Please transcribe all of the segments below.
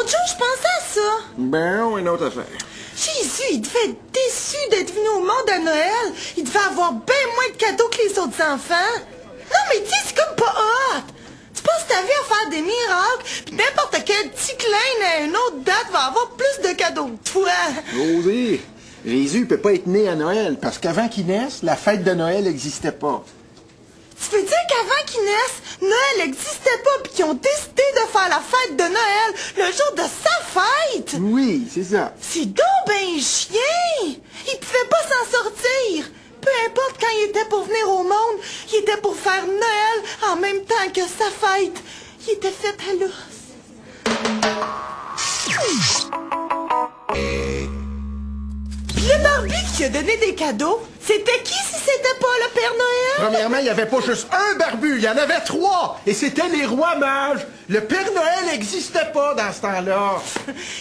L'autre jour, je pensais à ça. Ben, une autre affaire. Jésus, il devait être déçu d'être venu au monde à Noël. Il devait avoir bien moins de cadeaux que les autres enfants. Non, mais tu sais, c'est comme pas hot. Tu passes ta vie à faire des miracles, puis n'importe quel petit clin à une autre date va avoir plus de cadeaux que toi. José, Jésus peut pas être né à Noël, parce qu'avant qu'il naisse, la fête de Noël n'existait pas. Tu veux dire qu'avant qu'ils naissent, Noël n'existait pas puis qu'ils ont décidé de faire la fête de Noël le jour de sa fête? Oui, c'est ça. C'est donc ben chien! Il pouvait pas s'en sortir! Peu importe quand il était pour venir au monde, il était pour faire Noël en même temps que sa fête. Il était fait à l'os. Puis le Barbie qui a donné des cadeaux, c'était qui si c'était pas le Père Noël? Premièrement, il n'y avait pas juste un barbu, il y en avait 3. Et c'était les rois mages. Le Père Noël n'existait pas dans ce temps-là.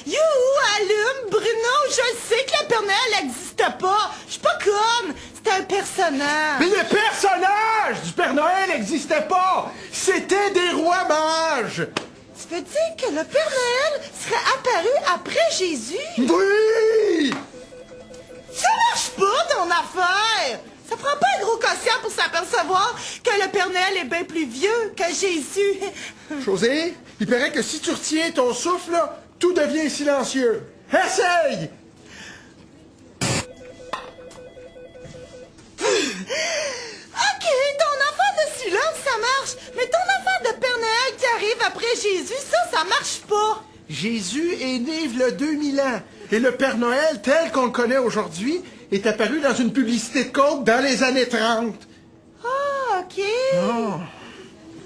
Youhou, allume, Bruno, je sais que le Père Noël n'existait pas. Je suis pas conne, c'était un personnage. Mais le personnage du Père Noël n'existait pas. C'était des rois mages. Tu veux dire que le Père Noël serait apparu après Jésus? Oui! Ça marche pas, ton affaire! Ça prend pas un gros quotient pour s'apercevoir que le Père Noël est bien plus vieux que Jésus. José, il paraît que si tu retiens ton souffle, là, tout devient silencieux. Essaye! OK, ton affaire de silence, ça marche. Mais ton affaire de Père Noël qui arrive après Jésus, ça marche pas. Jésus est né v'là 2000 ans. Et le Père Noël, tel qu'on le connaît aujourd'hui, est apparu dans une publicité de Coke dans les années 30. Ah, OK. Oh.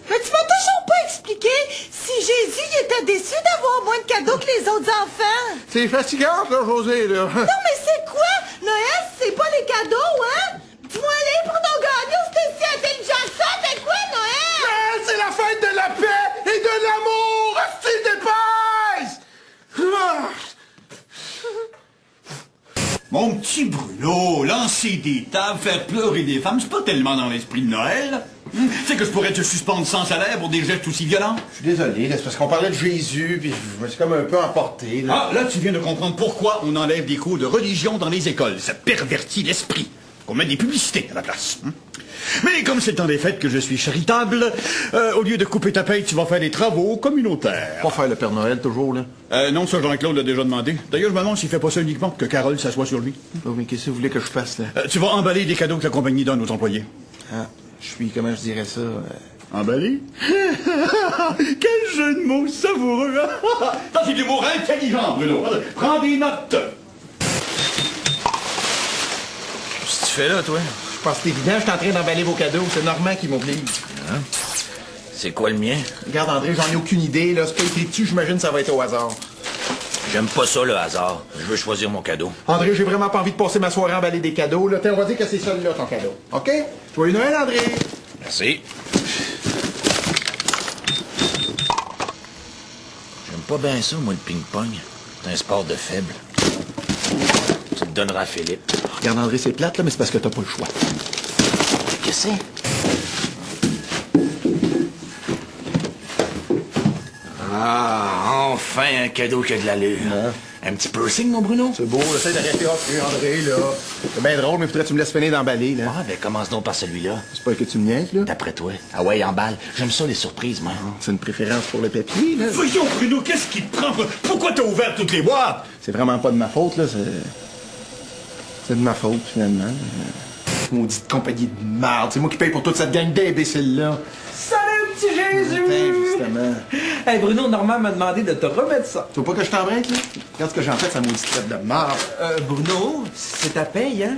Mais tu m'as toujours pas expliqué si Jésus il était déçu d'avoir moins de cadeaux que les autres enfants. C'est fatigant, là, José, là. Non, mais c'est quoi? Noël, c'est pas les cadeaux, hein? Dis-moi les pour nos gagnants, c'était si intelligent que ça, c'est quoi, Noël? Noël, c'est la fête de la paix et de l'amour! Hostie d'épaisse! Ah. Mon petit Bruno, lancer des tables, faire pleurer des femmes, c'est pas tellement dans l'esprit de Noël. C'est que je pourrais te suspendre sans salaire pour des gestes aussi violents. Je suis désolé, là, c'est parce qu'on parlait de Jésus, puis je me suis comme un peu emporté, là. Ah, là, tu viens de comprendre pourquoi on enlève des cours de religion dans les écoles. Ça pervertit l'esprit. Qu'on met des publicités à la place. Mais comme c'est le temps des fêtes que je suis charitable, au lieu de couper ta paye, tu vas faire des travaux communautaires. Pas faire le Père Noël, toujours, là. Non, ça, Jean-Claude l'a déjà demandé. D'ailleurs, je me demande s'il fait pas ça uniquement pour que Carole s'assoie sur lui. Oh, mais qu'est-ce que vous voulez que je fasse, là? Tu vas emballer des cadeaux que la compagnie donne aux employés. Ah, je suis, comment je dirais ça? Emballé? Quel jeu de mots savoureux! Ça, c'est du mot intelligent, Bruno. Prends des notes. Qu'est-ce que tu fais là, toi? Je pense que c'est évident, je suis en train d'emballer vos cadeaux. C'est Normand qui m'oblige. Hein? C'est quoi le mien? Regarde, André, j'en ai aucune idée, là. C'est pas écrit dessus, j'imagine que ça va être au hasard. J'aime pas ça, le hasard. Je veux choisir mon cadeau. André, j'ai vraiment pas envie de passer ma soirée à emballer des cadeaux, là. Tiens, on va dire que c'est celui-là, ton cadeau. OK? Joyeux Noël, André! Merci. J'aime pas bien ça, moi, le ping-pong. C'est un sport de faible. Tu le donneras à Philippe. Regarde, André, c'est plate, là, mais c'est parce que t'as pas le choix. Qu'est-ce que c'est? Ah, enfin un cadeau qui a de l'allure. Un petit piercing, mon Bruno? C'est beau, essaye d'arrêter André, là. C'est bien drôle, mais faudrait que tu me laisses finir d'emballer, là. Ah, ben commence donc par celui-là. C'est pas que tu me niaises, là? D'après toi. Ah ouais, emballe. J'aime ça, les surprises, moi. C'est une préférence pour le papier, là. Voyons, Bruno, qu'est-ce qui te prend? Pourquoi t'as ouvert toutes les boîtes? C'est vraiment pas de ma faute, là. C'est de ma faute, finalement. Maudite compagnie de merde. C'est moi qui paye pour toute cette gang d'imbéciles-là. Salut, petit Jésus! Justement. Hey, Bruno, Normand m'a demandé de te remettre ça. Tu veux pas que je t'embrasse, là? Regarde ce que j'en fais, ça maudite traite de merde. Bruno, c'est ta paye, hein?